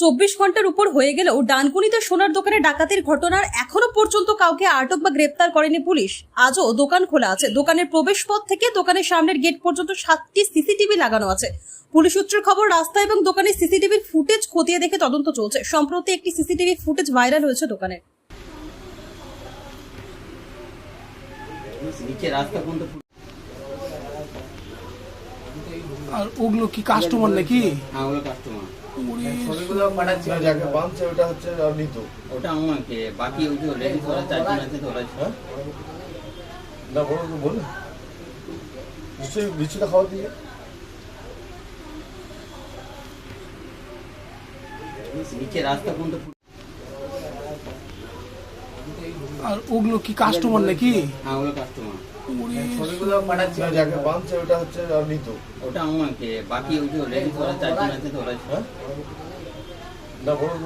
24 ঘন্টার উপর হয়ে গেলেও ডানকুনিতে সোনার দোকানে ডাকাতির ঘটনার এখনো পর্যন্ত কাউকে আটক বা গ্রেপ্তার করেনি পুলিশ। আজও দোকান খোলা আছে। দোকানের প্রবেশপথ থেকে দোকানের সামনের গেট পর্যন্ত 7টি সিসিটিভি লাগানো আছে। পুলিশ সূত্রের খবর, রাস্তা এবং দোকানের সিসিটিভির ফুটেজ খতিয়ে দেখে তদন্ত চলছে। সম্প্রতি একটি সিসিটিভি ফুটেজ ভাইরাল হয়েছে দোকানে। আর ওগুলো কি কাস্টমার নাকি? হ্যাঁ, ওগুলো কাস্টমার। ছবিগুলো পাঠাচ্ছি, যাকে বামছে ওটা হচ্ছে নিত। ওটা আমাকে, বাকি ওই যে লেডিস ওরা চারজন আছে তো ওরা না বড় বল, নিশ্চয়ই বিচ্ছুটা খাওয়া দিয়ে নিচে রাস্তা কোনটা। আর ওগুলো কি কাস্টমার নাকি? হ্যাঁ, ওগুলো কাস্টমার। ছবিগুলো পাঠাচ্ছি, যাকে বামছে ওটা হচ্ছে নিত। ওটা আমাকে, বাকি ওই যে লেডিস ওরা চারজন আছে তো ওরা না বড়